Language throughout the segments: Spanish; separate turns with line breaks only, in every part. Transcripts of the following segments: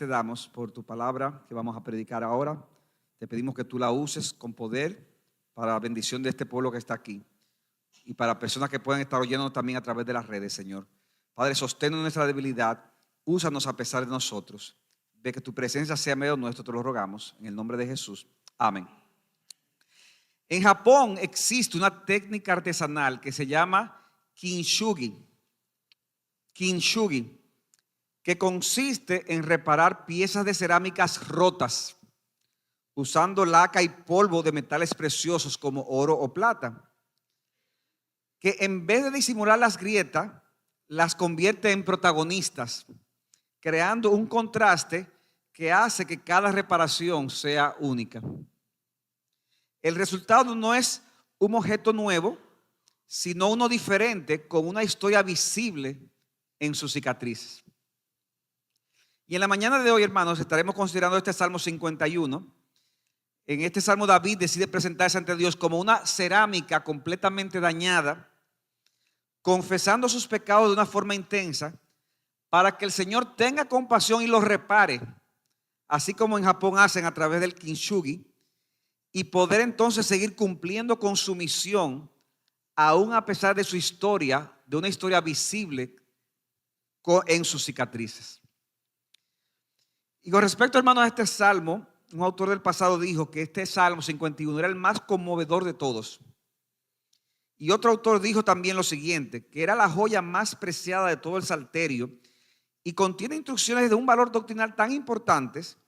te damos por tu palabra que vamos a predicar ahora. Te pedimos que tú la uses con poder para la bendición de este pueblo que está aquí y para personas que puedan estar oyendo también a través de las redes, Señor. Padre, sostén nuestra debilidad, úsanos a pesar de nosotros. Ve que tu presencia sea en medio nuestro, te lo rogamos, en el nombre de Jesús. Amén. En Japón existe una técnica artesanal que se llama kintsugi. Kintsugi, que consiste en reparar piezas de cerámicas rotas usando laca y polvo de metales preciosos como oro o plata, que en vez de disimular las grietas, las convierte en protagonistas, creando un contraste que hace que cada reparación sea única. El resultado no es un objeto nuevo, sino uno diferente con una historia visible en sus cicatrices. Y en la mañana de hoy, hermanos, estaremos considerando este Salmo 51. En este Salmo David decide presentarse ante Dios como una cerámica completamente dañada, confesando sus pecados de una forma intensa para que el Señor tenga compasión y los repare, así como en Japón hacen a través del kintsugi, y poder entonces seguir cumpliendo con su misión, aún a pesar de su historia, de una historia visible en sus cicatrices. Y con respecto, hermanos, a este salmo, un autor del pasado dijo que este Salmo 51 era el más conmovedor de todos. Y otro autor dijo también lo siguiente, que era la joya más preciada de todo el Salterio y contiene instrucciones de un valor doctrinal tan importantes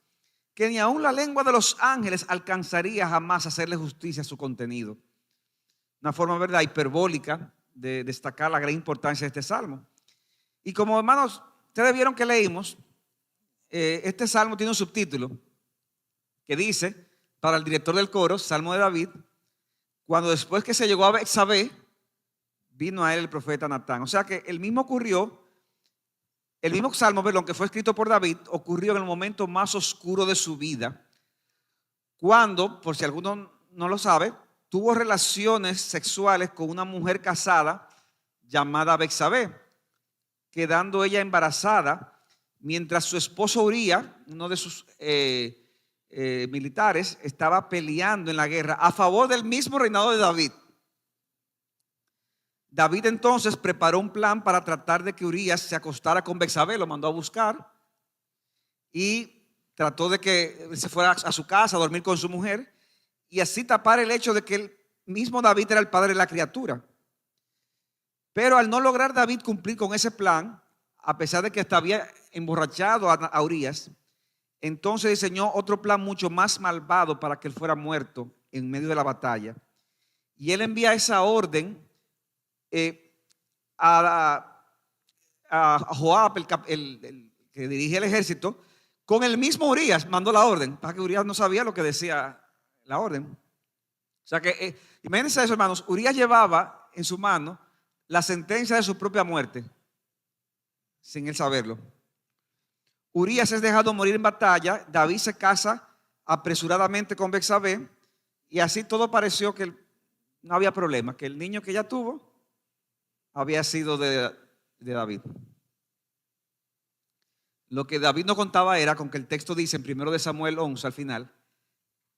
que ni aun la lengua de los ángeles alcanzaría jamás a hacerle justicia a su contenido. Una forma, ¿verdad?, hiperbólica de destacar la gran importancia de este salmo. Y como, hermanos, ustedes vieron que leímos, este salmo tiene un subtítulo que dice, para el director del coro, Salmo de David, cuando después que se llegó a Betsabé, vino a él el profeta Natán. O sea que el mismo salmo, perdón, que fue escrito por David, ocurrió en el momento más oscuro de su vida, cuando, por si alguno no lo sabe, tuvo relaciones sexuales con una mujer casada llamada Betsabé, quedando ella embarazada, mientras su esposo Urías, uno de sus militares, estaba peleando en la guerra a favor del mismo reinado de David. David entonces preparó un plan para tratar de que Urías se acostara con Betsabé, lo mandó a buscar y trató de que se fuera a su casa a dormir con su mujer y así tapar el hecho de que el mismo David era el padre de la criatura. Pero al no lograr David cumplir con ese plan, a pesar de que hasta había emborrachado a Urías, entonces diseñó otro plan mucho más malvado para que él fuera muerto en medio de la batalla. Y él envía esa orden a Joab, el que dirige el ejército, con el mismo Urías, mandó la orden, para que Urías no sabía lo que decía la orden. O sea que, imagínense eso, hermanos, Urías llevaba en su mano la sentencia de su propia muerte, sin él saberlo. Urías es dejado morir en batalla, David se casa apresuradamente con Betsabé y así todo pareció que no había problema, que el niño que ella tuvo había sido de David. Lo que David no contaba era con que el texto dice en 1 Samuel 11 al final,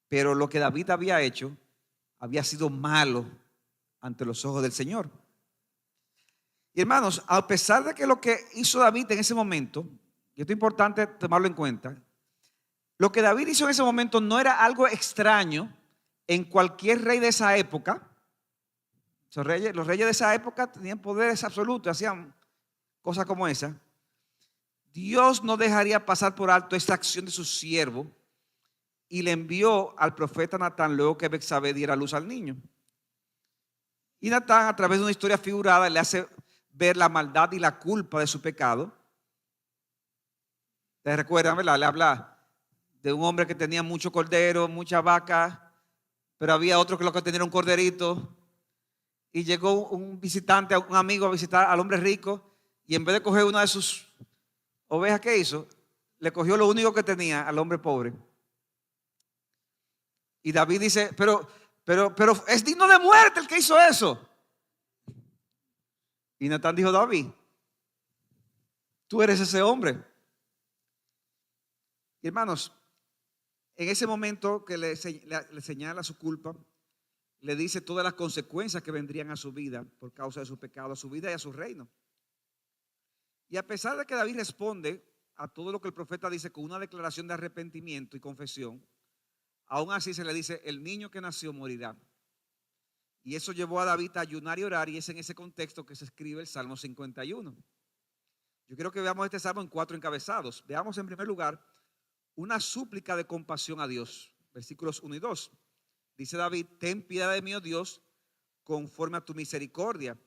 pero lo que David había hecho había sido malo ante los ojos del Señor. Y hermanos, a pesar de que lo que hizo David en ese momento, y esto es importante tomarlo en cuenta, lo que David hizo en ese momento no era algo extraño en cualquier rey de esa época. Los reyes de esa época tenían poderes absolutos, hacían cosas como esa. Dios no dejaría pasar por alto esta acción de su siervo y le envió al profeta Natán luego que Betsabé diera luz al niño. Y Natán, a través de una historia figurada, le hace ver la maldad y la culpa de su pecado. ¿Te recuerdan, verdad? Le habla de un hombre que tenía mucho cordero, mucha vaca, pero había otro que lo que tenía era un corderito. Y llegó un visitante, un amigo a visitar al hombre rico y en vez de coger una de sus ovejas, ¿qué hizo? Le cogió lo único que tenía al hombre pobre. Y David dice, pero es digno de muerte el que hizo eso. Y Natán dijo, David, tú eres ese hombre. Hermanos, en ese momento que le señala su culpa, le dice todas las consecuencias que vendrían a su vida por causa de su pecado, a su vida y a su reino. Y a pesar de que David responde a todo lo que el profeta dice con una declaración de arrepentimiento y confesión, aún así se le dice, el niño que nació morirá. Y eso llevó a David a ayunar y orar, y es en ese contexto que se escribe el Salmo 51. Yo quiero que veamos este salmo en 4 encabezados. Veamos en primer lugar una súplica de compasión a Dios. Versículos 1 y 2. Dice David, ten piedad de mí, oh Dios, conforme a tu misericordia,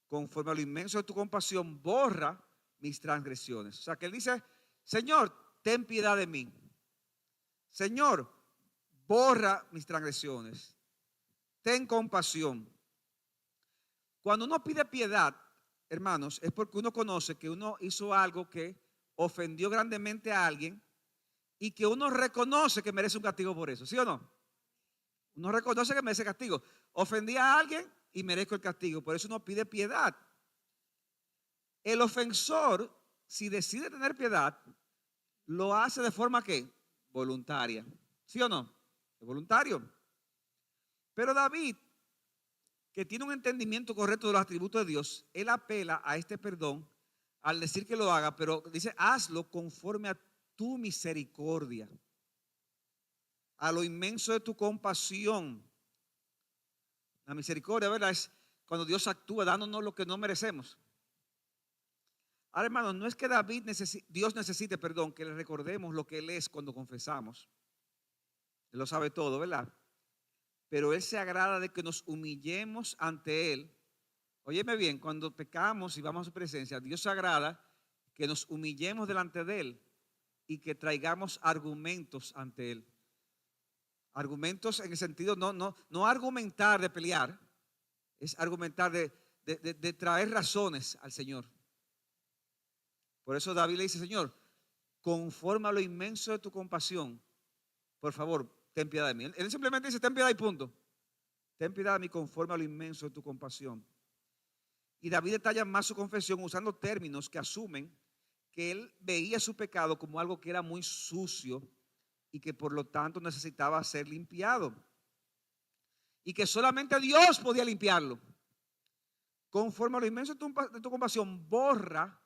conforme a lo inmenso de tu compasión, borra mis transgresiones. O sea, que él dice, Señor, ten piedad de mí. Señor, borra mis transgresiones. Ten compasión. Cuando uno pide piedad, hermanos, es porque uno conoce que uno hizo algo que ofendió grandemente a alguien y que uno reconoce que merece un castigo por eso, ¿sí o no? Uno reconoce que merece castigo. Ofendí a alguien y merezco el castigo, por eso uno pide piedad. El ofensor, si decide tener piedad, lo hace de forma que voluntaria, ¿sí o no? Es voluntario. Pero David, que tiene un entendimiento correcto de los atributos de Dios, él apela a este perdón al decir que lo haga, pero dice, hazlo conforme a tu misericordia, a lo inmenso de tu compasión. La misericordia, ¿verdad? Es cuando Dios actúa dándonos lo que no merecemos. Ahora, hermanos, no es que Dios necesite, perdón, que le recordemos lo que Él es cuando confesamos. Él lo sabe todo, ¿verdad? Pero Él se agrada de que nos humillemos ante Él. Óyeme bien, cuando pecamos y vamos a su presencia, Dios se agrada que nos humillemos delante de Él y que traigamos argumentos ante Él. Argumentos en el sentido, no argumentar de pelear, es argumentar de traer razones al Señor. Por eso David le dice, Señor, conforme a lo inmenso de tu compasión, por favor, ten piedad de mí. Él simplemente dice, ten piedad y punto. Ten piedad de mí conforme a lo inmenso de tu compasión. Y David detalla más su confesión usando términos que asumen que él veía su pecado como algo que era muy sucio y que por lo tanto necesitaba ser limpiado. Y que solamente Dios podía limpiarlo. Conforme a lo inmenso de tu compasión, borra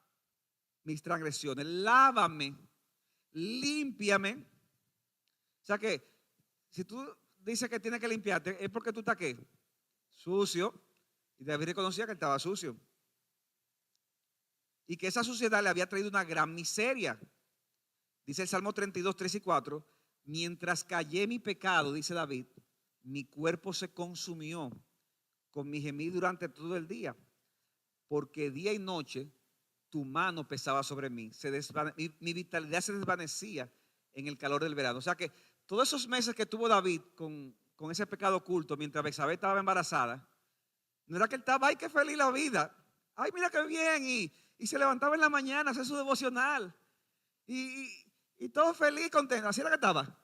mis transgresiones, lávame, límpiame. O sea que si tú dices que tienes que limpiarte, es porque tú estás ¿qué? Sucio. Y David reconocía que él estaba sucio. Y que esa suciedad le había traído una gran miseria. Dice el Salmo 32, 3 y 4. Mientras callé mi pecado, dice David, mi cuerpo se consumió con mi gemido durante todo el día. Porque día y noche tu mano pesaba sobre mí. Mi vitalidad se desvanecía en el calor del verano. O sea que todos esos meses que tuvo David con ese pecado oculto, mientras Betsabé estaba embarazada, no era que él estaba, ay, qué feliz la vida. Ay, mira qué bien. Y se levantaba en la mañana a hacer su devocional. Y todo feliz, contento. Así era que estaba.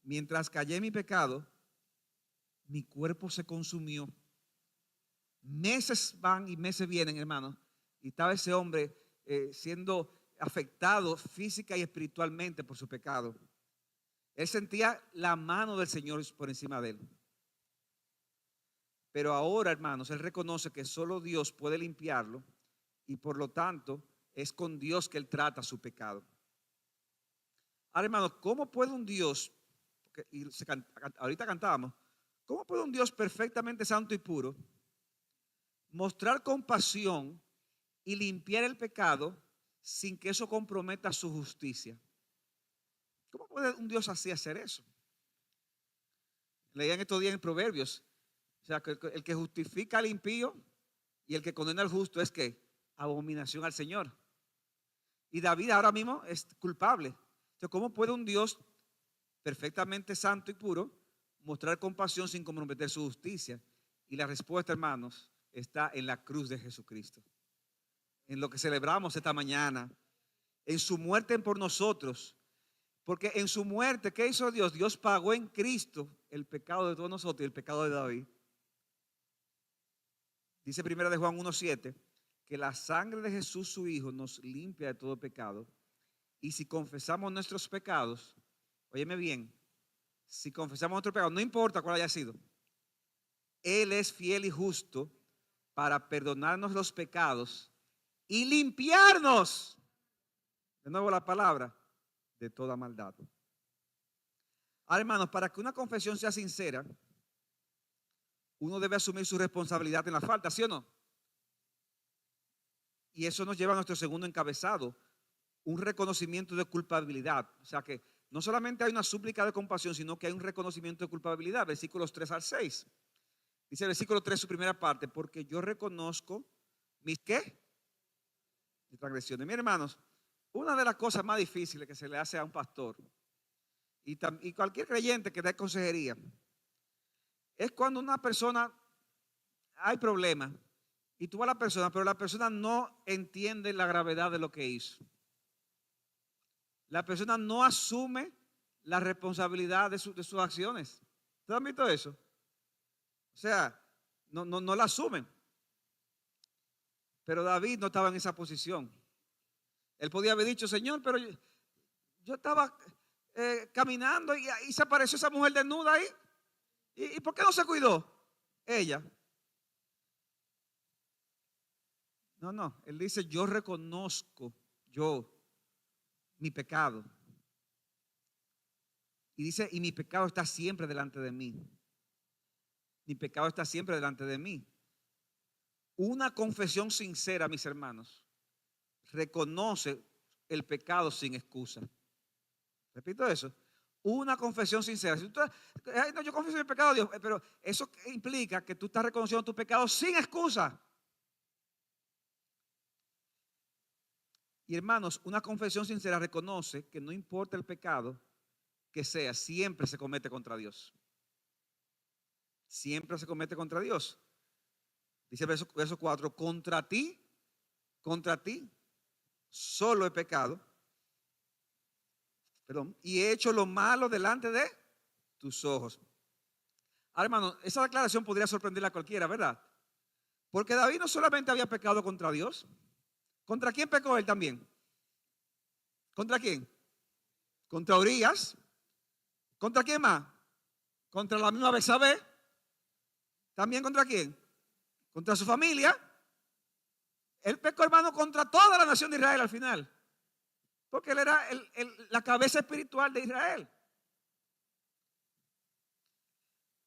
Mientras callé mi pecado, mi cuerpo se consumió. Meses van y meses vienen, hermano. Y estaba ese hombre siendo afectado física y espiritualmente por su pecado. Él sentía la mano del Señor por encima de él. Pero ahora, hermanos, él reconoce que solo Dios puede limpiarlo y por lo tanto es con Dios que él trata su pecado. Ahora, hermanos, ¿cómo puede un Dios, ahorita cantábamos, cómo puede un Dios perfectamente santo y puro mostrar compasión y limpiar el pecado sin que eso comprometa su justicia? ¿Cómo puede un Dios así hacer eso? Leían estos días en Proverbios. O sea, que el que justifica al impío y el que condena al justo es que abominación al Señor. Y David ahora mismo es culpable. Entonces, ¿cómo puede un Dios perfectamente santo y puro mostrar compasión sin comprometer su justicia? Y la respuesta, hermanos, está en la cruz de Jesucristo. En lo que celebramos esta mañana. En su muerte por nosotros. Porque en su muerte, ¿qué hizo Dios? Dios pagó en Cristo el pecado de todos nosotros y el pecado de David. Dice 1 de Juan 1:7 que la sangre de Jesús su Hijo nos limpia de todo pecado Y si confesamos nuestros pecados, óyeme bien, si confesamos nuestros pecados, no importa cuál haya sido, Él es fiel y justo para perdonarnos los pecados y limpiarnos, de nuevo la palabra, de toda maldad. Ahora, hermanos, para que una confesión sea sincera, uno debe asumir su responsabilidad en la falta, ¿sí o no? Y eso nos lleva a nuestro segundo encabezado, un reconocimiento de culpabilidad. O sea que no solamente hay una súplica de compasión, sino que hay un reconocimiento de culpabilidad. Versículos 3 al 6. Dice el versículo 3, su primera parte, porque yo reconozco mis ¿qué? Mis transgresiones. Mis hermanos, una de las cosas más difíciles que se le hace a un pastor y cualquier creyente que dé consejería es cuando una persona, hay problemas y tú vas a la persona, pero la persona no entiende la gravedad de lo que hizo. La persona no asume la responsabilidad de sus acciones. ¿Ustedes han visto eso? O sea, no la asumen. Pero David no estaba en esa posición. Él podía haber dicho, Señor, pero yo estaba caminando y se apareció esa mujer desnuda ahí. ¿Y por qué no se cuidó? Ella. No, él dice, yo reconozco mi pecado. Y dice, y mi pecado está siempre delante de mí. Mi pecado está siempre delante de mí. Una confesión sincera, mis hermanos, reconoce el pecado sin excusa. Repito eso. Una confesión sincera. Si tú, ay, no, yo confieso mi pecado a Dios, pero eso implica que tú estás reconociendo tu pecado sin excusa. Y hermanos, una confesión sincera reconoce que no importa el pecado que sea, siempre se comete contra Dios. Siempre se comete contra Dios. Dice el verso 4, contra ti, solo he pecado, y he hecho lo malo delante de tus ojos. Ahora, hermano, esa declaración podría sorprenderle a cualquiera, ¿verdad? Porque David no solamente había pecado contra Dios, ¿contra quién pecó él también? ¿Contra quién? Contra Urías. ¿Contra quién más? Contra la misma Betsabé. ¿También contra quién? Contra su familia. Él pecó, hermano, contra toda la nación de Israel al final. Porque él era la cabeza espiritual de Israel.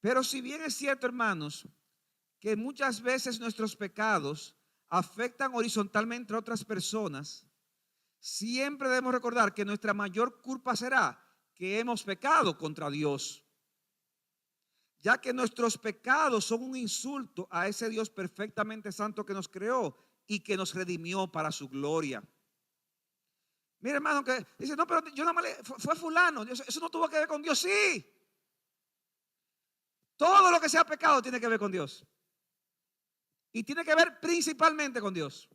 Pero si bien es cierto, hermanos, que muchas veces nuestros pecados afectan horizontalmente a otras personas, siempre debemos recordar que nuestra mayor culpa será que hemos pecado contra Dios, ya que nuestros pecados son un insulto a ese Dios perfectamente santo que nos creó y que nos redimió para su gloria. Mira, hermano, que dice, no, pero yo nada más fue fulano, eso no tuvo que ver con Dios. Sí, todo lo que sea pecado tiene que ver con Dios. Y tiene que ver principalmente con Dios.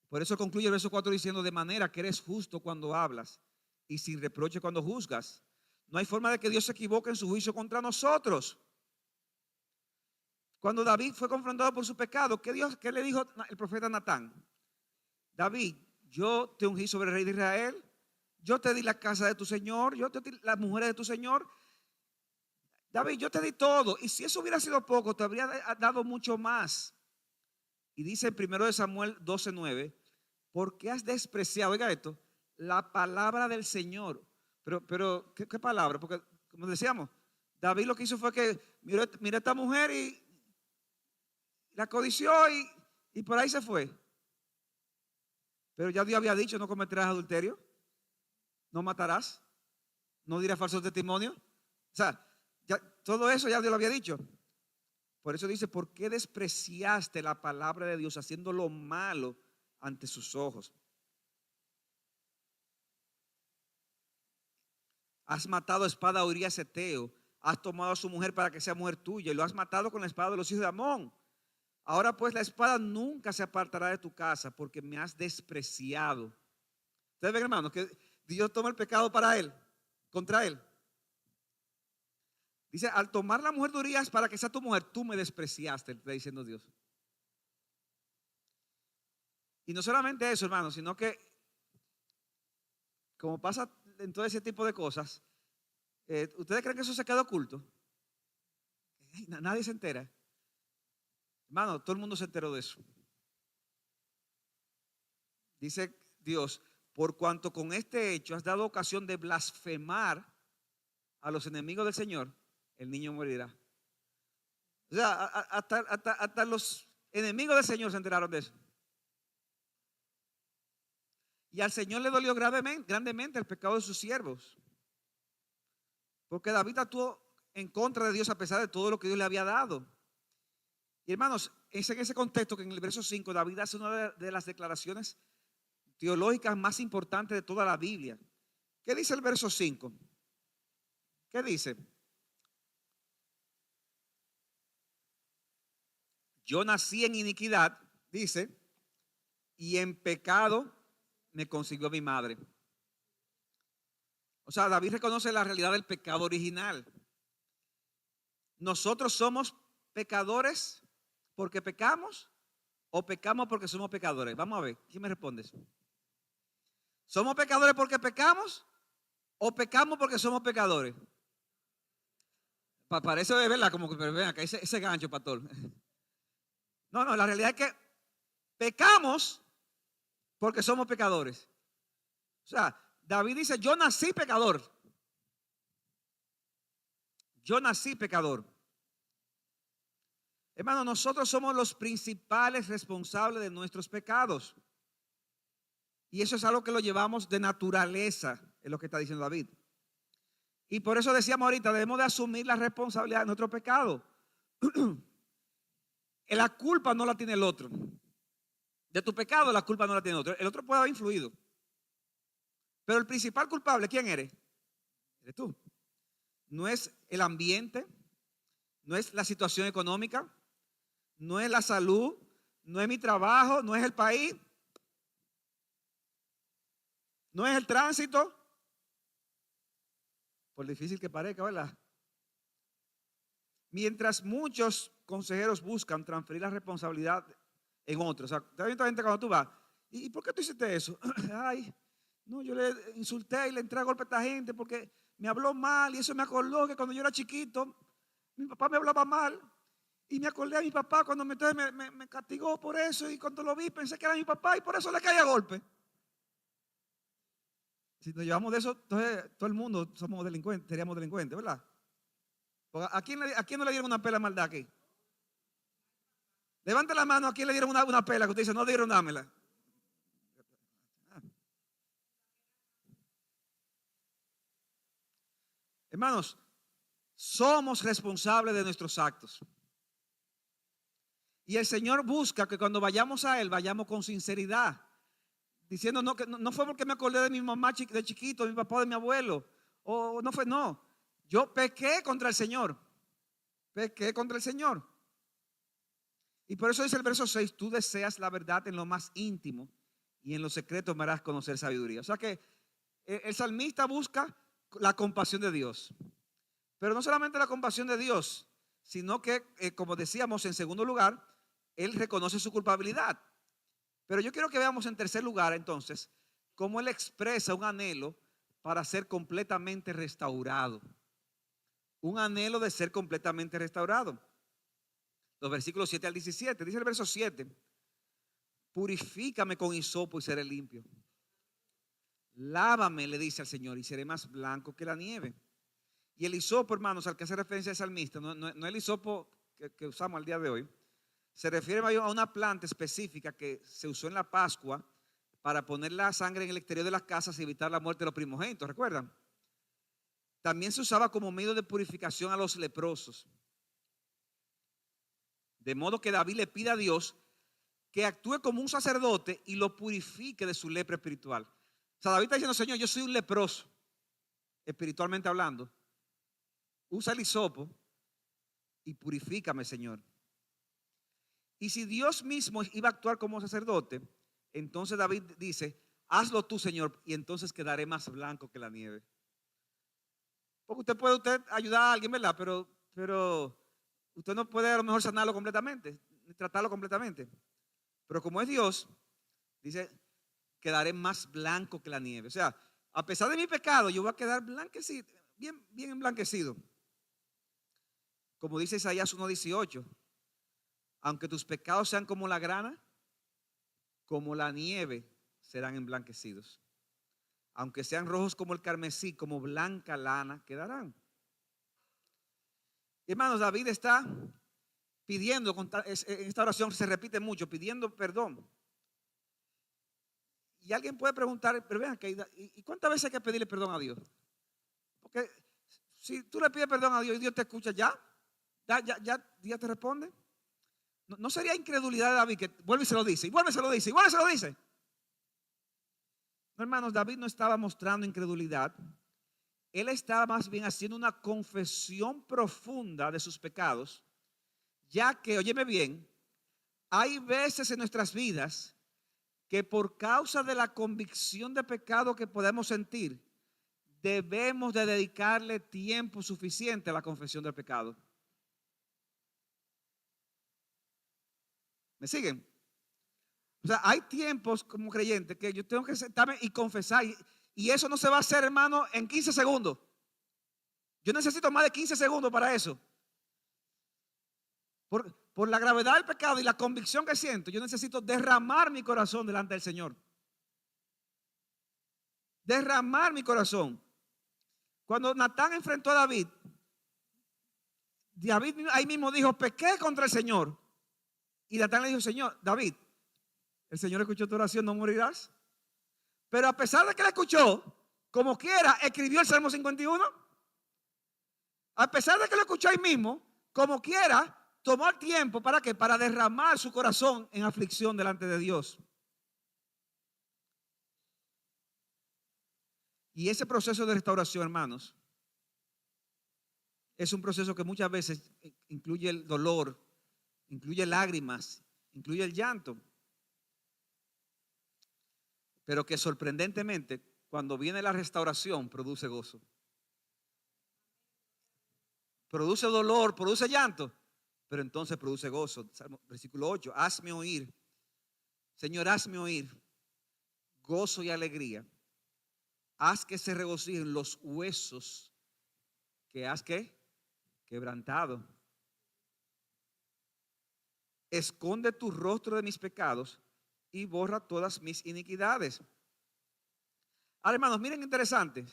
Por eso concluye el verso 4 diciendo, de manera que eres justo cuando hablas y sin reproche cuando juzgas. No hay forma de que Dios se equivoque en su juicio contra nosotros. Cuando David fue confrontado por su pecado, ¿qué le dijo el profeta Natán? David, yo te ungí sobre el rey de Israel, yo te di la casa de tu Señor, yo te di las mujeres de tu Señor. David, yo te di todo. Y si eso hubiera sido poco, te habría dado mucho más. Y dice en 1 Samuel 12:9, porque has despreciado, oiga esto, la palabra del Señor. Pero ¿qué palabra? Porque como decíamos, David lo que hizo fue que miró a esta mujer y la codició y por ahí se fue. Pero ya Dios había dicho, no cometerás adulterio, no matarás, no dirás falso testimonio. O sea, ya, todo eso ya Dios lo había dicho. Por eso dice, ¿por qué despreciaste la palabra de Dios haciendo lo malo ante sus ojos? Has matado a espada a Urías Eteo, has tomado a su mujer para que sea mujer tuya y lo has matado con la espada de los hijos de Amón. Ahora pues la espada nunca se apartará de tu casa porque me has despreciado. Ustedes ven, hermanos, que Dios toma el pecado para él, contra él. Dice, al tomar la mujer de Urías para que sea tu mujer, tú me despreciaste, está diciendo Dios. Y no solamente eso, hermano, sino que como pasa en todo ese tipo de cosas, ¿ustedes creen que eso se queda oculto? Nadie se entera. Hermano, todo el mundo se enteró de eso. Dice Dios, por cuanto con este hecho has dado ocasión de blasfemar a los enemigos del Señor, el niño morirá. O sea, hasta los enemigos del Señor se enteraron de eso. Y al Señor le dolió grandemente el pecado de sus siervos. Porque David actuó en contra de Dios a pesar de todo lo que Dios le había dado. Y hermanos, es en ese contexto que en el verso 5 David hace una de las declaraciones teológicas más importantes de toda la Biblia. ¿Qué dice el verso 5? ¿Qué dice? Yo nací en iniquidad, dice, y en pecado me concibió mi madre. O sea, David reconoce la realidad del pecado original. Nosotros somos pecadores porque pecamos o pecamos porque somos pecadores. Vamos a ver, ¿quién me responde eso? ¿Somos pecadores porque pecamos o pecamos porque somos pecadores? Parece de verdad, como que, pero ven acá, ese gancho, pastor. No, la realidad es que pecamos porque somos pecadores. O sea, David dice, yo nací pecador. Yo nací pecador. Hermano, nosotros somos los principales responsables de nuestros pecados. Y eso es algo que lo llevamos de naturaleza, es lo que está diciendo David. Y por eso decíamos ahorita, debemos de asumir la responsabilidad de nuestro pecado. La culpa no la tiene el otro. De tu pecado la culpa no la tiene el otro. El otro puede haber influido. Pero el principal culpable, ¿quién eres? Eres tú. No es el ambiente, no es la situación económica, no es la salud, no es mi trabajo, no es el país, no es el tránsito, por difícil que parezca, ¿verdad? Mientras muchos consejeros buscan transferir la responsabilidad en otros. O sea, cuando tú vas, ¿y por qué tú hiciste eso? Ay, no, yo le insulté y le entré a golpe a esta gente porque me habló mal y eso me acordó que cuando yo era chiquito, mi papá me hablaba mal. Y me acordé a mi papá cuando me castigó por eso. Y cuando lo vi pensé que era mi papá y por eso le caí a golpe. Si nos llevamos de eso, entonces todo el mundo somos delincuentes, seríamos delincuentes, ¿verdad? ¿A quién no le dieron una pela de maldad aquí? Levante la mano, ¿a quién le dieron una pela? Que usted dice, no dieron dámela. Hermanos, somos responsables de nuestros actos. Y el Señor busca que cuando vayamos a Él, vayamos con sinceridad. Diciendo, no, que no fue porque me acordé de mi mamá de chiquito, de mi papá, de mi abuelo. O no fue, no. Yo pequé contra el Señor. Pequé contra el Señor. Y por eso dice el verso 6, tú deseas la verdad en lo más íntimo y en lo secreto me harás conocer sabiduría. O sea que el salmista busca la compasión de Dios. Pero no solamente la compasión de Dios, sino que, como decíamos, en segundo lugar, él reconoce su culpabilidad. Pero yo quiero que veamos en tercer lugar, entonces, cómo él expresa un anhelo para ser completamente restaurado. Un anhelo de ser completamente restaurado. Los versículos 7 al 17. Dice el verso 7. Purifícame con hisopo y seré limpio. Lávame, le dice al Señor, y seré más blanco que la nieve. Y el hisopo, hermanos, al que hace referencia el salmista, no el hisopo que usamos al día de hoy, se refiere a una planta específica que se usó en la Pascua para poner la sangre en el exterior de las casas y evitar la muerte de los primogénitos, ¿recuerdan? También se usaba como medio de purificación a los leprosos. De modo que David le pide a Dios que actúe como un sacerdote y lo purifique de su lepra espiritual. O sea, David está diciendo, Señor, yo soy un leproso, espiritualmente hablando. Usa el hisopo y purifícame, Señor. Y si Dios mismo iba a actuar como sacerdote, entonces David dice, hazlo tú, Señor, y entonces quedaré más blanco que la nieve. Porque usted puede ayudar a alguien, ¿verdad? Pero usted no puede a lo mejor sanarlo completamente, ni tratarlo completamente. Pero como es Dios, Dice, quedaré más blanco que la nieve. O sea, a pesar de mi pecado, yo voy a quedar blanquecido, bien, bien emblanquecido. Como dice Isaías 1:18, aunque tus pecados sean como la grana, como la nieve serán emblanquecidos. Aunque sean rojos como el carmesí, como blanca lana quedarán. Hermanos, David está pidiendo, en esta oración se repite mucho, pidiendo perdón. Y alguien puede preguntar, pero vean, ¿y cuántas veces hay que pedirle perdón a Dios? Porque si tú le pides perdón a Dios y Dios te escucha, ya te responde. ¿No sería incredulidad de David que vuelve y se lo dice, y vuelve y se lo dice, y vuelve y se lo dice? No, hermanos, David no estaba mostrando incredulidad. Él estaba más bien haciendo una confesión profunda de sus pecados, ya que, óyeme bien, hay veces en nuestras vidas que por causa de la convicción de pecado que podemos sentir, debemos de dedicarle tiempo suficiente a la confesión del pecado. ¿Me siguen? O sea, hay tiempos como creyente que yo tengo que sentarme y confesar. Y eso no se va a hacer, hermano, en 15 segundos. Yo necesito más de 15 segundos para eso. Por la gravedad del pecado y la convicción que siento, yo necesito derramar mi corazón delante del Señor. Derramar mi corazón. Cuando Natán enfrentó a David, David ahí mismo dijo, pequé contra el Señor. Y Natán le dijo, Señor, David, el Señor escuchó tu oración, no morirás. Pero a pesar de que la escuchó, como quiera, escribió el Salmo 51. A pesar de que lo escuchó ahí mismo, como quiera, tomó el tiempo, ¿para qué? Para derramar su corazón en aflicción delante de Dios. Y ese proceso de restauración, hermanos, es un proceso que muchas veces incluye el dolor, incluye lágrimas, incluye el llanto. Pero que sorprendentemente, cuando viene la restauración, produce gozo. Produce dolor, produce llanto, pero entonces produce gozo. Versículo 8, hazme oír, Señor, hazme oír gozo y alegría. Haz que se regocijen los huesos que has quebrantado. Esconde tu rostro de mis pecados y borra todas mis iniquidades. Ahora, hermanos, miren interesante.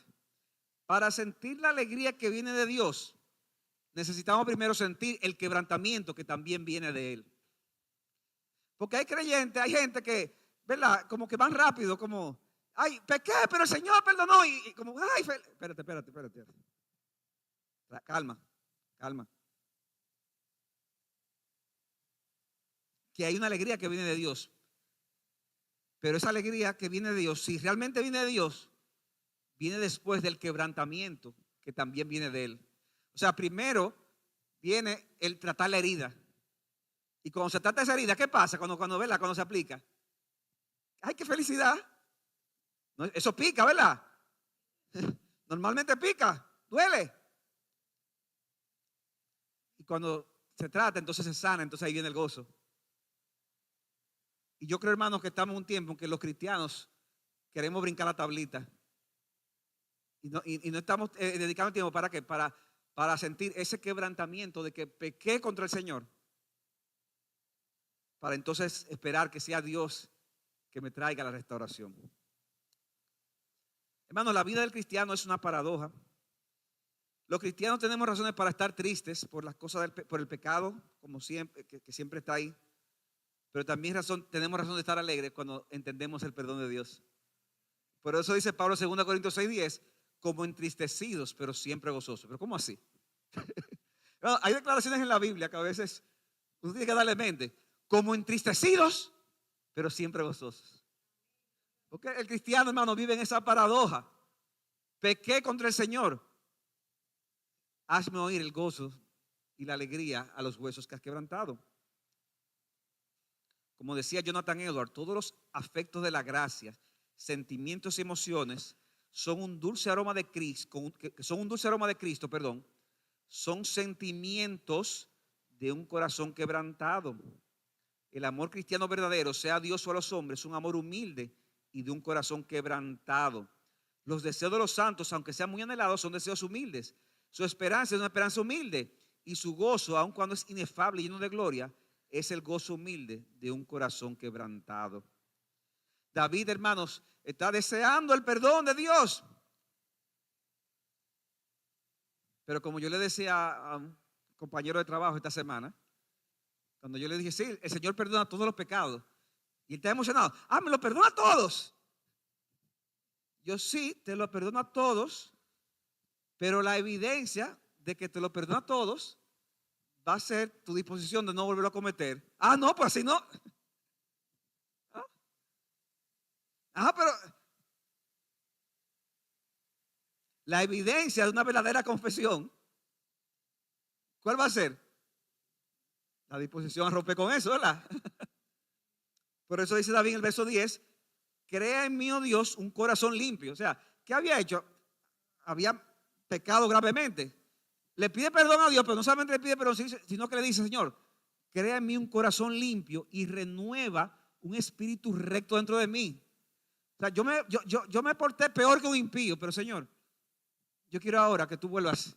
Para sentir la alegría que viene de Dios, necesitamos primero sentir el quebrantamiento que también viene de Él. Porque hay creyentes, hay gente que, ¿verdad? Como que van rápido, como, ay, pequé, pero el Señor perdonó. Y como, ay, espérate. Calma. Que hay una alegría que viene de Dios. Pero esa alegría que viene de Dios, si realmente viene de Dios, viene después del quebrantamiento que también viene de Él. O sea, primero viene el tratar la herida. Y cuando se trata esa herida, ¿qué pasa cuando se aplica? ¡Ay, qué felicidad! Eso pica, ¿verdad? Normalmente pica, duele. Y cuando se trata, entonces se sana, entonces ahí viene el gozo. Y yo creo, hermanos, que estamos en un tiempo en que los cristianos queremos brincar la tablita. Y no estamos dedicando tiempo ¿para qué? Para sentir ese quebrantamiento de que pequé contra el Señor. Para entonces esperar que sea Dios que me traiga la restauración. Hermanos, la vida del cristiano es una paradoja. Los cristianos tenemos razones para estar tristes por las cosas por el pecado, como siempre, que siempre está ahí. Pero también tenemos razón de estar alegres cuando entendemos el perdón de Dios. Por eso dice Pablo en 2 Corintios 6:10, como entristecidos, pero siempre gozosos. ¿Pero cómo así? Bueno, hay declaraciones en la Biblia que a veces uno tiene que darle mente. Como entristecidos, pero siempre gozosos. Porque el cristiano, hermano, vive en esa paradoja. Pequé contra el Señor. Hazme oír el gozo y la alegría a los huesos que has quebrantado. Como decía Jonathan Edwards, todos los afectos de la gracia, sentimientos y emociones son un dulce aroma de Cristo, son sentimientos de un corazón quebrantado. el amor cristiano verdadero, sea a Dios o a los hombres, es un amor humilde y de un corazón quebrantado. Los deseos de los santos, aunque sean muy anhelados, son deseos humildes. Su esperanza es una esperanza humilde y su gozo, aun cuando es inefable y lleno de gloria, es el gozo humilde de un corazón quebrantado. David, hermanos, está deseando el perdón de Dios. Pero como yo le decía a un compañero de trabajo esta semana, cuando yo le dije, sí, el Señor perdona todos los pecados. Y él está emocionado. Me lo perdona a todos. Yo sí, te lo perdono a todos, pero la evidencia de que te lo perdono a todos va a ser tu disposición de no volverlo a cometer. No, pues así no. Pero la evidencia de una verdadera confesión, ¿cuál va a ser? La disposición a romper con eso, ¿verdad? Por eso dice David en el verso 10, crea en mí, oh Dios, un corazón limpio. O sea, ¿qué había hecho? Había pecado gravemente. Le pide perdón a Dios, pero no solamente le pide perdón, sino que le dice, Señor, crea en mí un corazón limpio y renueva un espíritu recto dentro de mí. O sea, yo me porté peor que un impío, pero Señor, yo quiero ahora que tú vuelvas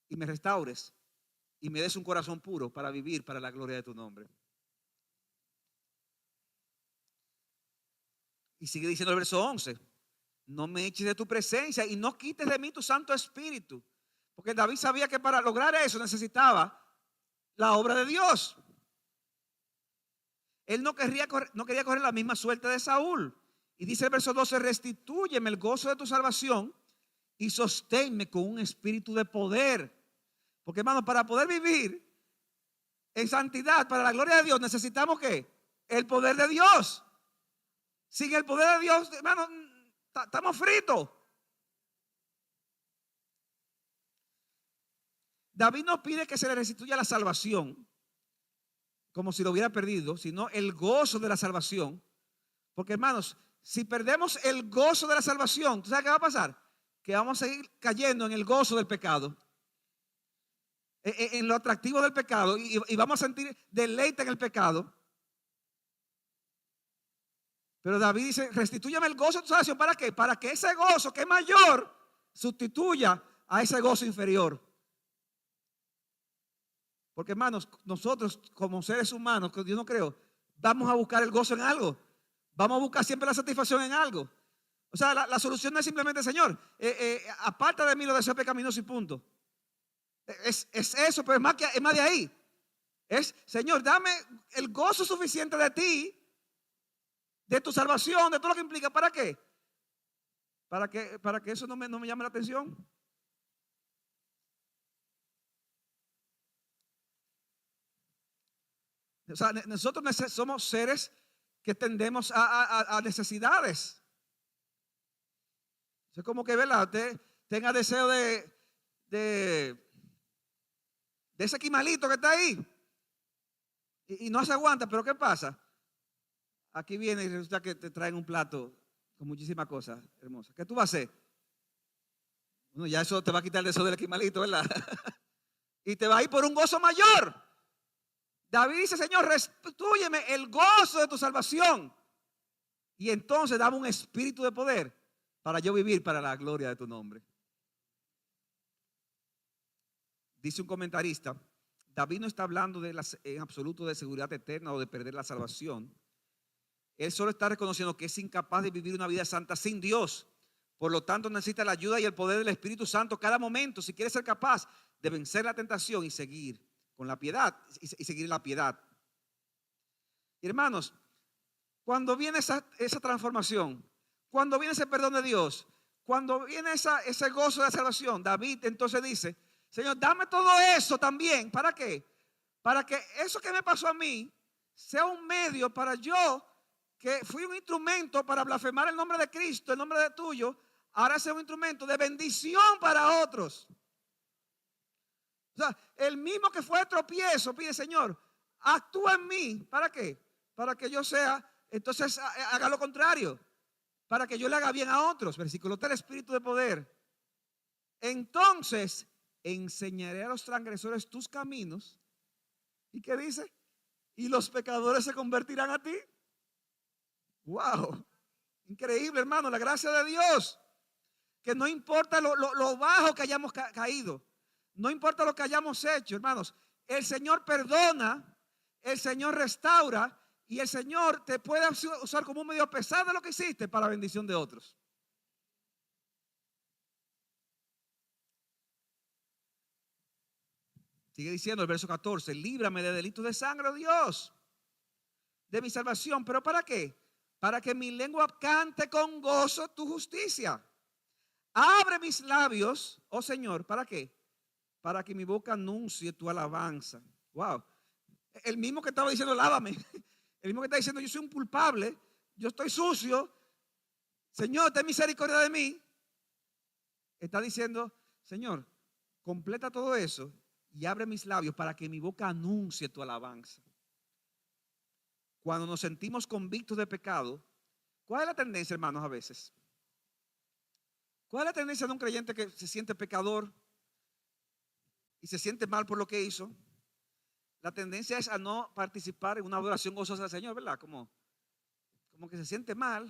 y me restaures y me des un corazón puro para vivir para la gloria de tu nombre. Y sigue diciendo el verso 11, no me eches de tu presencia y no quites de mí tu Santo Espíritu. Porque David sabía que para lograr eso necesitaba la obra de Dios. Él no quería correr la misma suerte de Saúl. Y dice el verso 12, restitúyeme el gozo de tu salvación y sosténme con un espíritu de poder. Porque hermano, para poder vivir en santidad, para la gloria de Dios, necesitamos ¿qué? El poder de Dios. Sin el poder de Dios, hermano, estamos fritos. David no pide que se le restituya la salvación como si lo hubiera perdido, sino el gozo de la salvación. Porque hermanos, si perdemos el gozo de la salvación, ¿tú sabes qué va a pasar? Que vamos a seguir cayendo en el gozo del pecado, en lo atractivo del pecado, y vamos a sentir deleite en el pecado. Pero David dice, restitúyame el gozo de tu salvación. ¿Para qué? Para que ese gozo que es mayor sustituya a ese gozo inferior. Porque hermanos, nosotros como seres humanos, que Dios no creó, vamos a buscar el gozo en algo. Vamos a buscar siempre la satisfacción en algo. O sea, la solución no es simplemente, Señor, aparta de mí lo deseo pecaminoso y punto. Es eso, pero es más de ahí. Es, Señor, dame el gozo suficiente de ti, de tu salvación, de todo lo que implica. ¿Para qué? Para que eso no me llame la atención. O sea, nosotros somos seres que tendemos a necesidades. Es como que, ¿verdad? Usted tenga deseo de ese quimalito que está ahí y no se aguanta, pero ¿qué pasa? Aquí viene y resulta que te traen un plato con muchísimas cosas hermosas. ¿Qué tú vas a hacer? Bueno, ya eso te va a quitar el deseo del esquimalito, ¿verdad? Y te va a ir por un gozo mayor. David dice, Señor, restitúyeme el gozo de tu salvación. Y entonces dame un espíritu de poder para yo vivir para la gloria de tu nombre. Dice un comentarista, David no está hablando en absoluto de seguridad eterna o de perder la salvación. Él solo está reconociendo que es incapaz de vivir una vida santa sin Dios. Por lo tanto, necesita la ayuda y el poder del Espíritu Santo cada momento si quiere ser capaz de vencer la tentación y seguir con la piedad y seguir en la piedad. Y hermanos, cuando viene esa transformación, cuando viene ese perdón de Dios, cuando viene ese gozo de la salvación, David entonces dice, Señor, dame todo eso también. ¿Para qué? Para que eso que me pasó a mí sea un medio para yo, que fui un instrumento para blasfemar el nombre de Cristo, el nombre de tuyo, ahora sea un instrumento de bendición para otros. O sea, el mismo que fue tropiezo pide, Señor, actúa en mí. ¿Para qué? Para que yo sea, entonces haga lo contrario. Para que yo le haga bien a otros. Versículo 3, espíritu de poder. Entonces enseñaré a los transgresores tus caminos. ¿Y qué dice? y los pecadores se convertirán a ti. Wow, increíble, hermano, la gracia de Dios. Que no importa lo bajo que hayamos caído, no importa lo que hayamos hecho, hermanos, el Señor perdona, el Señor restaura y el Señor te puede usar como un medio a pesar de lo que hiciste para bendición de otros. Sigue diciendo el verso 14, líbrame de delitos de sangre, oh Dios, de mi salvación. ¿Pero para qué? Para que mi lengua cante con gozo tu justicia. Abre mis labios, oh Señor, ¿para qué? Para que mi boca anuncie tu alabanza. Wow. El mismo que estaba diciendo, lávame. El mismo que está diciendo, yo soy un culpable, yo estoy sucio. Señor, ten misericordia de mí. Está diciendo, Señor, completa todo eso y abre mis labios para que mi boca anuncie tu alabanza. Cuando nos sentimos convictos de pecado, ¿cuál es la tendencia, hermanos, a veces? ¿Cuál es la tendencia de un creyente que se siente pecador y se siente mal por lo que hizo? La tendencia es a no participar en una adoración gozosa al Señor, ¿verdad? Como que se siente mal.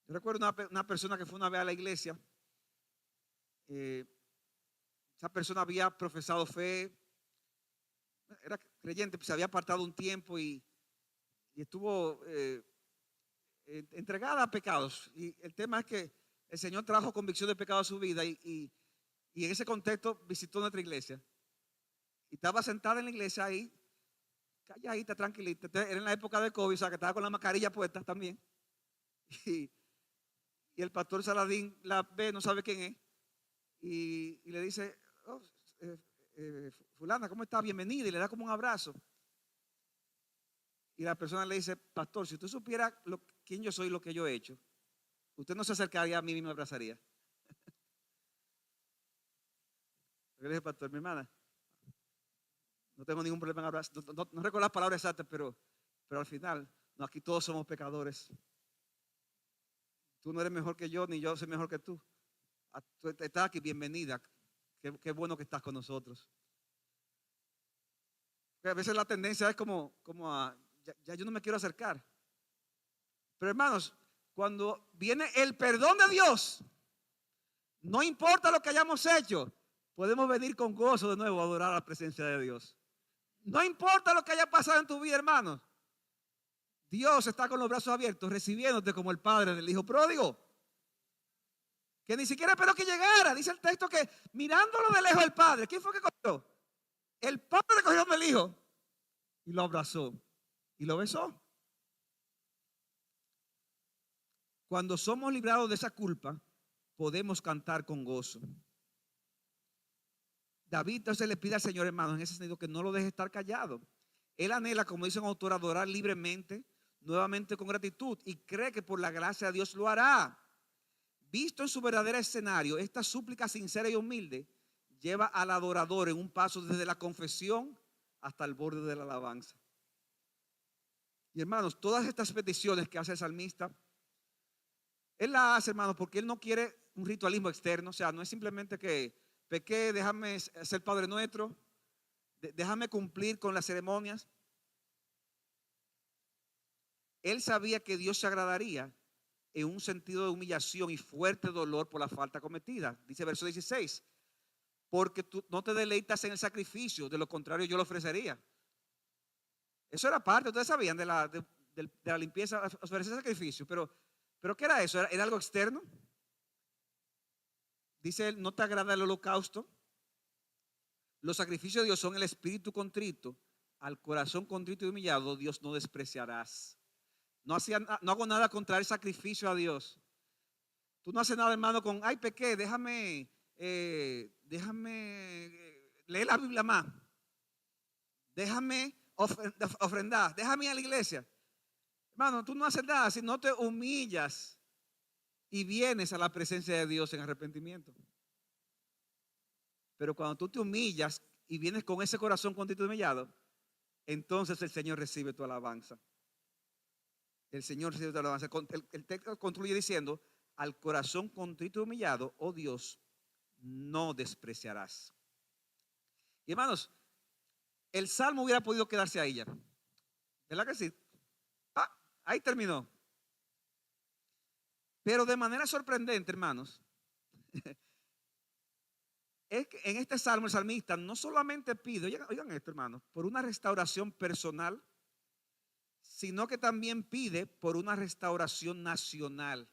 Yo recuerdo una persona que fue una vez a la iglesia. Esa persona había profesado fe, era creyente, pues se había apartado un tiempo y estuvo entregada a pecados. Y el tema es que el Señor trajo convicción de pecado a su vida y en ese contexto visitó nuestra iglesia. Y estaba sentada en la iglesia ahí, calladita, tranquilita. Era en la época de COVID, o sea que estaba con la mascarilla puesta también. Y el pastor Saladín la ve, no sabe quién es. Y le dice, oh, fulana, ¿cómo está? Bienvenida. Y le da como un abrazo. Y la persona le dice, pastor, si usted supiera quién yo soy y lo que yo he hecho, usted no se acercaría a mí y me abrazaría. Yo le dije, pastor, mi hermana, no tengo ningún problema en abrazar. No recuerdo las palabras exactas, pero al final, no, aquí todos somos pecadores. Tú no eres mejor que yo, ni yo soy mejor que tú. Tú estás aquí, bienvenida. Qué bueno que estás con nosotros. A veces la tendencia es como a, ya yo no me quiero acercar. Pero hermanos, cuando viene el perdón de Dios, no importa lo que hayamos hecho, podemos venir con gozo de nuevo a adorar la presencia de Dios. No importa lo que haya pasado en tu vida, hermanos. Dios está con los brazos abiertos recibiéndote como el padre del hijo pródigo, que ni siquiera esperó que llegara. Dice el texto que mirándolo de lejos el padre, ¿quién fue que cogió? El padre cogió del hijo y lo abrazó y lo besó. Cuando somos librados de esa culpa, podemos cantar con gozo. David entonces le pide al Señor, hermanos, en ese sentido, que no lo deje estar callado. Él anhela, como dice un autor, adorar libremente, nuevamente con gratitud, y cree que por la gracia de Dios lo hará. Visto en su verdadero escenario, esta súplica sincera y humilde lleva al adorador en un paso desde la confesión hasta el borde de la alabanza. Y hermanos, todas estas peticiones que hace el salmista, él las hace, hermanos, porque él no quiere un ritualismo externo. O sea, no es simplemente que pequé, déjame ser Padre Nuestro, déjame cumplir con las ceremonias. Él sabía que Dios se agradaría en un sentido de humillación y fuerte dolor por la falta cometida. Dice verso 16, porque tú no te deleitas en el sacrificio, de lo contrario yo lo ofrecería. Eso era parte, ustedes sabían, de la limpieza, ofrecer sacrificio, pero ¿qué era eso? ¿Era algo externo? Dice él, no te agrada el holocausto. Los sacrificios de Dios son el espíritu contrito, al corazón contrito y humillado Dios no despreciarás. No hago nada contra el sacrificio a Dios. Tú no haces nada, hermano, con, ay, pequé, déjame leer la Biblia más. Déjame ofrendar, déjame ir a la iglesia. Hermano, tú no haces nada si no te humillas y vienes a la presencia de Dios en arrepentimiento. Pero cuando tú te humillas y vienes con ese corazón contrito y humillado, entonces el Señor recibe tu alabanza. El Señor recibe tu alabanza. El texto concluye diciendo, al corazón contrito y humillado, oh Dios, no despreciarás. Y hermanos, el salmo hubiera podido quedarse ahí ya. ¿Verdad que sí? Ah, ahí terminó. Pero de manera sorprendente, hermanos, es que en este salmo el salmista no solamente pide, oigan esto, hermanos, por una restauración personal, sino que también pide por una restauración nacional,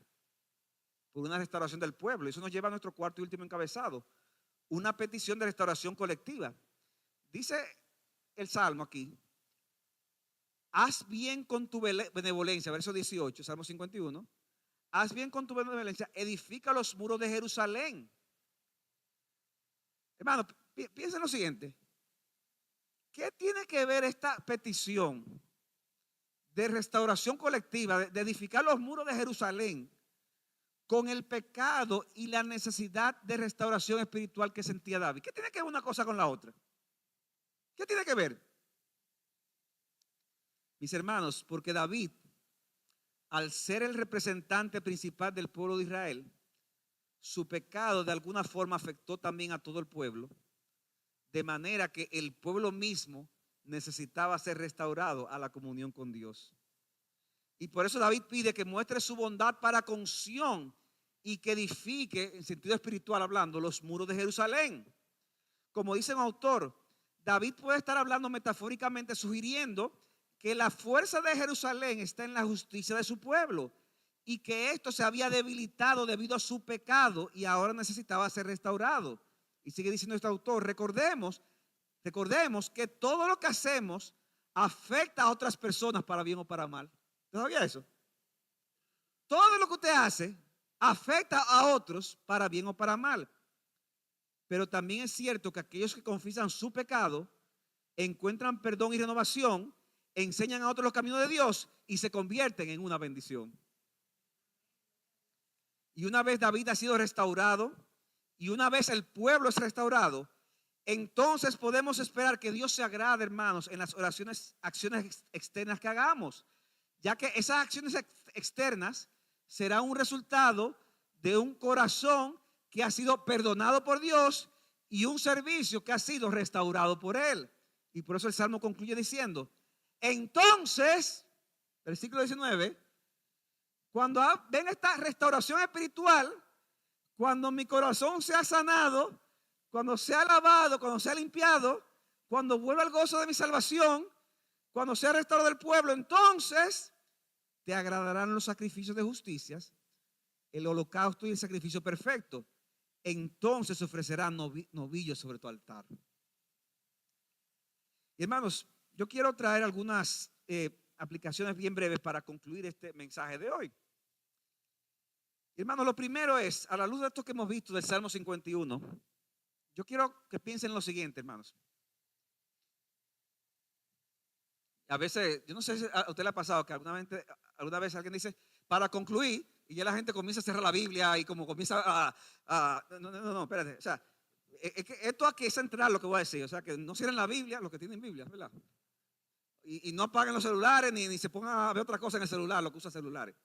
por una restauración del pueblo. Eso nos lleva a nuestro cuarto y último encabezado, una petición de restauración colectiva. Dice el salmo aquí: haz bien con tu benevolencia, verso 18, Salmo 51. Haz bien con tu benevolencia, edifica los muros de Jerusalén. Hermano, piensa en lo siguiente. ¿Qué tiene que ver esta petición de restauración colectiva, de edificar los muros de Jerusalén, con el pecado y la necesidad de restauración espiritual que sentía David? ¿Qué tiene que ver una cosa con la otra? ¿Qué tiene que ver? Mis hermanos, porque David, al ser el representante principal del pueblo de Israel, su pecado de alguna forma afectó también a todo el pueblo, de manera que el pueblo mismo necesitaba ser restaurado a la comunión con Dios. Y por eso David pide que muestre su bondad para con Sión y que edifique, en sentido espiritual hablando, los muros de Jerusalén. Como dice un autor, David puede estar hablando metafóricamente, sugiriendo que la fuerza de Jerusalén está en la justicia de su pueblo y que esto se había debilitado debido a su pecado y ahora necesitaba ser restaurado. Y sigue diciendo este autor: recordemos que todo lo que hacemos afecta a otras personas para bien o para mal. ¿Usted sabía eso? Todo lo que usted hace afecta a otros para bien o para mal. Pero también es cierto que aquellos que confiesan su pecado encuentran perdón y renovación, enseñan a otros los caminos de Dios y se convierten en una bendición. Y una vez David ha sido restaurado y una vez el pueblo es restaurado, entonces podemos esperar que Dios se agrade, hermanos, en las acciones externas que hagamos, ya que esas acciones externas serán un resultado de un corazón que ha sido perdonado por Dios y un servicio que ha sido restaurado por Él. Y por eso el Salmo concluye diciendo: entonces, versículo 19, cuando ven esta restauración espiritual, cuando mi corazón se ha sanado, cuando se ha lavado, cuando se ha limpiado, cuando vuelva el gozo de mi salvación, cuando sea restaurado el pueblo, entonces te agradarán los sacrificios de justicia, el holocausto y el sacrificio perfecto. Entonces ofrecerán novillos sobre tu altar. Y hermanos, yo quiero traer algunas aplicaciones bien breves para concluir este mensaje de hoy. Hermanos, lo primero es, a la luz de esto que hemos visto del Salmo 51, yo quiero que piensen en lo siguiente, hermanos. A veces, yo no sé si a usted le ha pasado que alguna vez alguien dice, para concluir, y ya la gente comienza a cerrar la Biblia y como comienza no, espérate. O sea, es que esto aquí es central lo que voy a decir. O sea, que no cierren la Biblia los que tienen Biblia, ¿verdad? Y no apaguen los celulares ni se pongan a ver otra cosa en el celular, lo que usa celulares.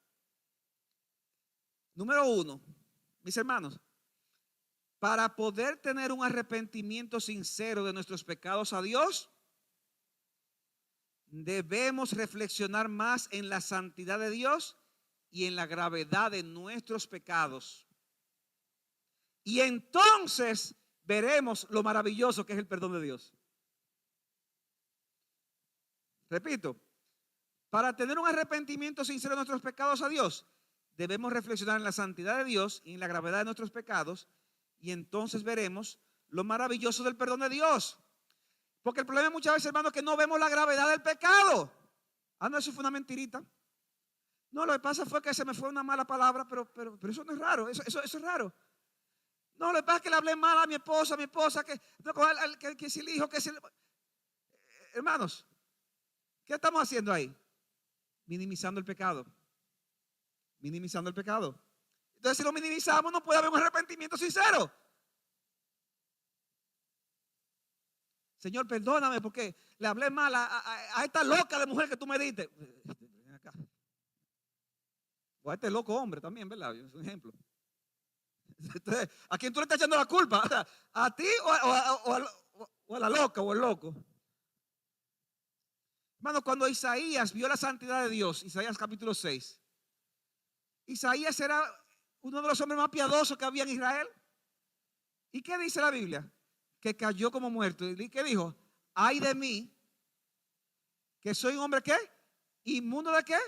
Número uno, mis hermanos, para poder tener un arrepentimiento sincero de nuestros pecados a Dios, debemos reflexionar más en la santidad de Dios y en la gravedad de nuestros pecados. Y entonces veremos lo maravilloso que es el perdón de Dios. Repito, para tener un arrepentimiento sincero de nuestros pecados a Dios, debemos reflexionar en la santidad de Dios y en la gravedad de nuestros pecados, y entonces veremos lo maravilloso del perdón de Dios. Porque el problema muchas veces, hermanos, es que no vemos la gravedad del pecado. No, eso fue una mentirita. No, lo que pasa fue que se me fue una mala palabra, pero eso no es raro, eso es raro. No, lo que pasa es que le hablé mal a mi esposa, que si el hijo, que si el... Hermanos, ¿qué estamos haciendo ahí? Minimizando el pecado. Minimizando el pecado. Entonces, si lo minimizamos, no puede haber un arrepentimiento sincero. Señor, perdóname porque le hablé mal a esta loca de mujer que tú me diste. Ven acá. O a este loco hombre también, ¿verdad? Es un ejemplo. Entonces, ¿a quién tú le estás echando la culpa? ¿A ti o a la loca o al loco? Hermano, cuando Isaías vio la santidad de Dios, Isaías capítulo 6, Isaías era uno de los hombres más piadosos que había en Israel. ¿Y qué dice la Biblia? Que cayó como muerto. ¿Y qué dijo? Ay de mí, que soy un hombre ¿qué? Inmundo de qué?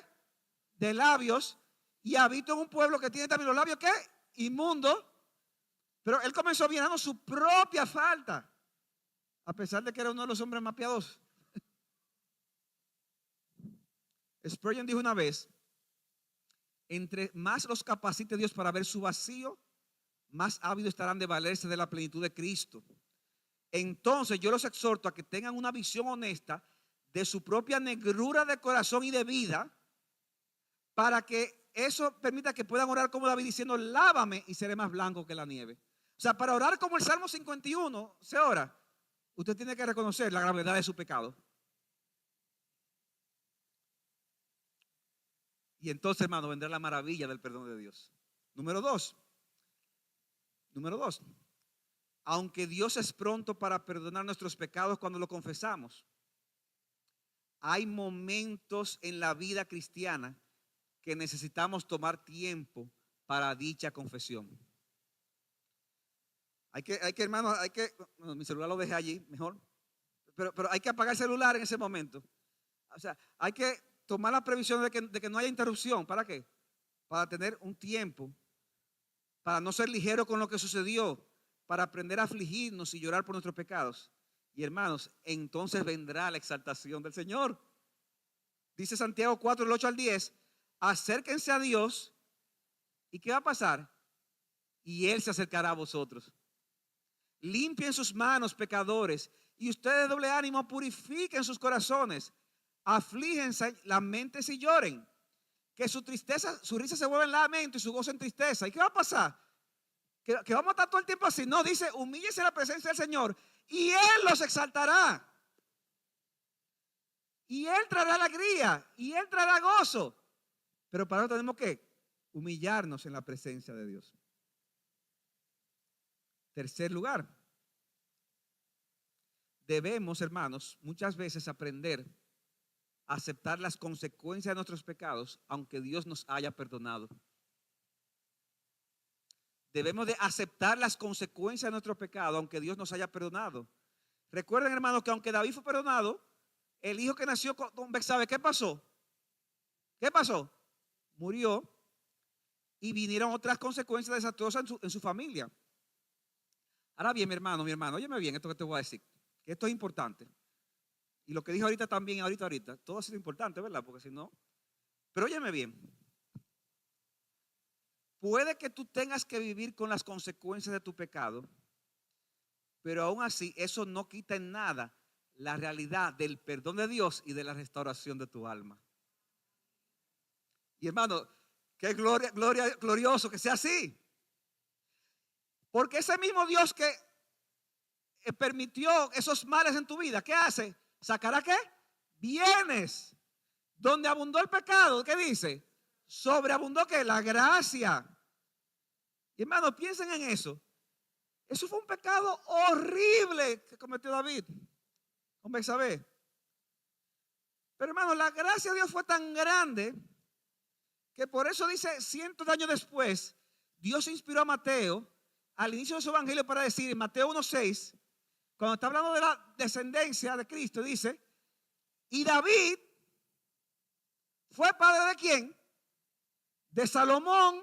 De labios, y habito en un pueblo que tiene también los labios ¿qué? Inmundo. Pero él comenzó mirando su propia falta, a pesar de que era uno de los hombres más piadosos. Spurgeon dijo una vez: entre más los capacite Dios para ver su vacío, más ávidos estarán de valerse de la plenitud de Cristo. Entonces yo los exhorto a que tengan una visión honesta de su propia negrura de corazón y de vida, para que eso permita que puedan orar como David diciendo: lávame y seré más blanco que la nieve. O sea, para orar como el Salmo 51 se ora, usted tiene que reconocer la gravedad de su pecado. Y entonces, hermano, vendrá la maravilla del perdón de Dios. Número dos, aunque Dios es pronto para perdonar nuestros pecados cuando lo confesamos, hay momentos en la vida cristiana que necesitamos tomar tiempo para dicha confesión. Hermano, bueno, mi celular lo dejé allí, mejor. Pero hay que apagar el celular en ese momento. O sea, hay que tomar la previsión de que no haya interrupción. ¿Para qué? Para tener un tiempo, para no ser ligero con lo que sucedió, para aprender a afligirnos y llorar por nuestros pecados. Y hermanos, entonces vendrá la exaltación del Señor. Dice Santiago 4, del 8 al 10, acérquense a Dios. ¿Y qué va a pasar? Y Él se acercará a vosotros. Limpien sus manos, pecadores, y ustedes de doble ánimo purifiquen sus corazones. Aflíjense las mentes y lloren. Que su tristeza, su risa se vuelva en lamento y su gozo en tristeza. ¿Y qué va a pasar? Que vamos a estar todo el tiempo así. No, dice, humíllense en la presencia del Señor y Él los exaltará. Y Él traerá alegría y Él traerá gozo. Pero para eso tenemos que humillarnos en la presencia de Dios. Tercer lugar, debemos, hermanos, muchas veces aprender a aceptar las consecuencias de nuestros pecados, aunque Dios nos haya perdonado. Debemos de aceptar las consecuencias de nuestro pecado, aunque Dios nos haya perdonado. Recuerden, hermanos, que aunque David fue perdonado, el hijo que nació con Betsabé, ¿qué pasó? ¿Qué pasó? Murió y vinieron otras consecuencias desastrosas en su familia. Ahora bien, mi hermano, óyeme bien esto que te voy a decir, que esto es importante. Y lo que dije ahorita también, ahorita, todo ha sido importante, ¿verdad? Porque si no, pero óyeme bien. Puede que tú tengas que vivir con las consecuencias de tu pecado, pero aún así eso no quita en nada la realidad del perdón de Dios y de la restauración de tu alma. Y hermano, qué glorioso que sea así. Porque ese mismo Dios que permitió esos males en tu vida, ¿qué hace? ¿Sacará qué? Bienes. Donde abundó el pecado, ¿qué dice? Sobreabundó ¿qué? La gracia. Y hermano, piensen en eso. Eso fue un pecado horrible que cometió David con Betsabé. Pero hermano, la gracia de Dios fue tan grande que por eso dice, cientos de años después, Dios inspiró a Mateo al inicio de su evangelio para decir en Mateo 1:6, cuando está hablando de la descendencia de Cristo, dice, y David fue padre ¿de quién? De Salomón,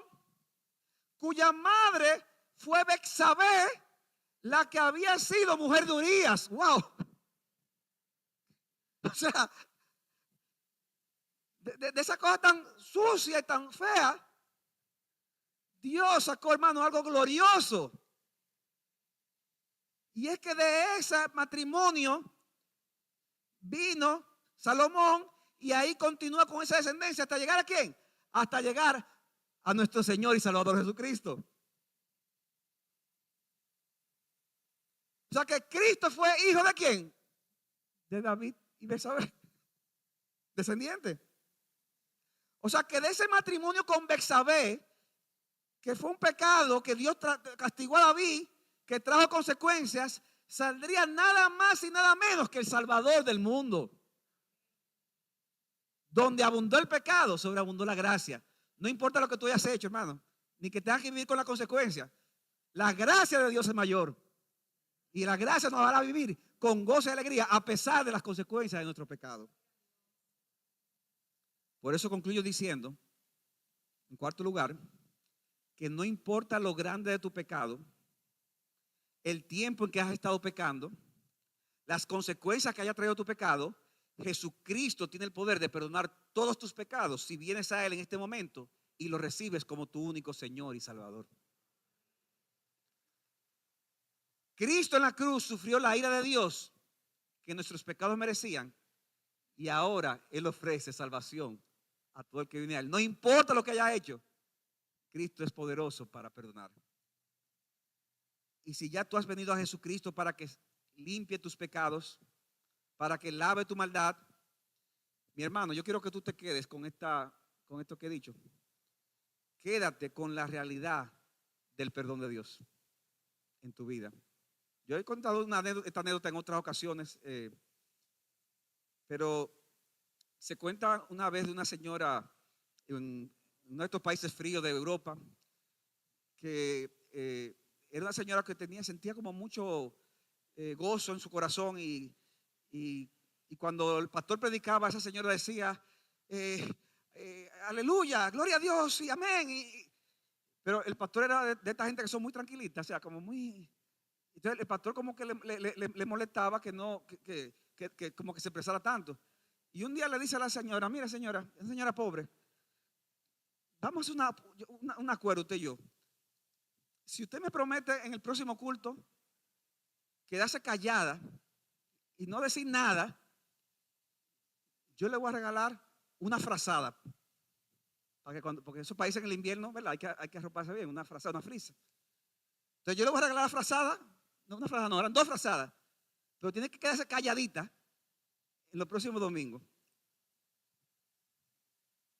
cuya madre fue Betsabé, la que había sido mujer de Urías. Wow. O sea, de esa cosa tan sucia y tan fea, Dios sacó, hermano, algo glorioso. Y es que de ese matrimonio vino Salomón y ahí continúa con esa descendencia hasta llegar ¿a quién? Hasta llegar a nuestro Señor y Salvador Jesucristo. O sea que Cristo fue hijo ¿de quién? De David y Betsabé, descendiente. O sea que de ese matrimonio con Betsabé, que fue un pecado que Dios castigó a David, que trajo consecuencias, saldría nada más y nada menos que el Salvador del mundo. Donde abundó el pecado, sobreabundó la gracia. No importa lo que tú hayas hecho, hermano, ni que tengas que vivir con la consecuencia. La gracia de Dios es mayor. Y la gracia nos hará vivir con gozo y alegría a pesar de las consecuencias de nuestro pecado. Por eso concluyo diciendo, en cuarto lugar, que no importa lo grande de tu pecado, el tiempo en que has estado pecando, las consecuencias que haya traído tu pecado, Jesucristo tiene el poder de perdonar todos tus pecados si vienes a Él en este momento y lo recibes como tu único Señor y Salvador. Cristo en la cruz sufrió la ira de Dios que nuestros pecados merecían y ahora Él ofrece salvación a todo el que viene a Él. No importa lo que haya hecho, Cristo es poderoso para perdonar. Y si ya tú has venido a Jesucristo para que limpie tus pecados, para que lave tu maldad, mi hermano, yo quiero que tú te quedes con esto que he dicho. Quédate con la realidad del perdón de Dios en tu vida. Yo he contado esta anécdota en otras ocasiones, pero se cuenta una vez de una señora en uno de estos países fríos de Europa, que era una señora que sentía como mucho gozo en su corazón y cuando el pastor predicaba, esa señora decía, aleluya, gloria a Dios y amén. Pero el pastor era de esta gente que son muy tranquilistas, o sea, como muy... Entonces el pastor como que le molestaba que como que se expresara tanto. Y un día le dice a la señora, mira señora pobre, vamos a hacer un acuerdo usted y yo. Si usted me promete en el próximo culto quedarse callada y no decir nada, yo le voy a regalar una frazada. Porque en esos países en el invierno, ¿verdad? Hay que arroparse bien, una frazada, una frisa. Entonces yo le voy a regalar la frazada, no una frazada, no, eran dos frazadas, pero tiene que quedarse calladita en los próximos domingos.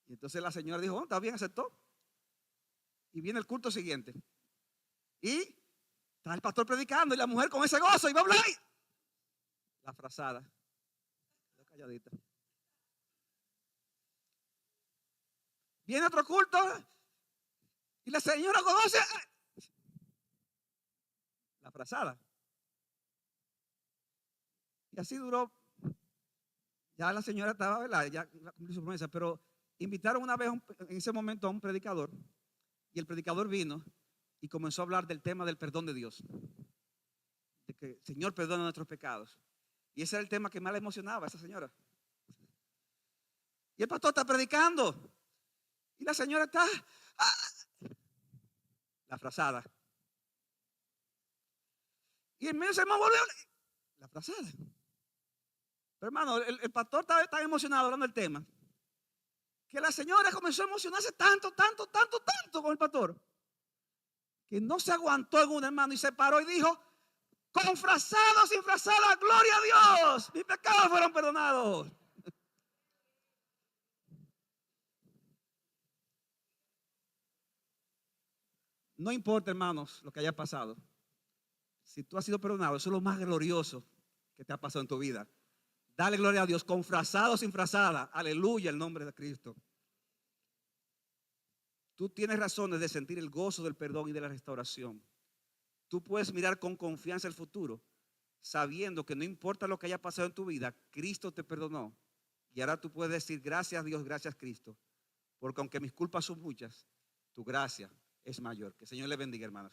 Y entonces la señora dijo, está bien, aceptó. Y viene el culto siguiente. Y está el pastor predicando y la mujer con ese gozo y va a hablar. La frazada, calladita. Viene otro culto y la señora conoce la frazada. Y así duró. Ya la señora estaba, ¿verdad? Ya cumplió su promesa, pero invitaron una vez en ese momento a un predicador y el predicador vino y comenzó a hablar del tema del perdón de Dios. De que el Señor perdona nuestros pecados. Y ese era el tema que más le emocionaba a esa señora. Y el pastor está predicando y la señora está la frazada. Y en medio se me volvió la frazada. Pero hermano, el pastor estaba tan emocionado hablando del tema que la señora comenzó a emocionarse tanto con el pastor que no se aguantó en una, hermano, y se paró y dijo, con frazada o sin frazada, gloria a Dios, mis pecados fueron perdonados. No importa, hermanos, lo que haya pasado. Si tú has sido perdonado, eso es lo más glorioso que te ha pasado en tu vida. Dale gloria a Dios, con frazada o sin frazada. Aleluya, el nombre de Cristo. Tú tienes razones de sentir el gozo del perdón y de la restauración. Tú puedes mirar con confianza el futuro, sabiendo que no importa lo que haya pasado en tu vida, Cristo te perdonó. Y ahora tú puedes decir, gracias Dios, gracias Cristo. Porque aunque mis culpas son muchas, tu gracia es mayor. Que el Señor le bendiga, hermanos.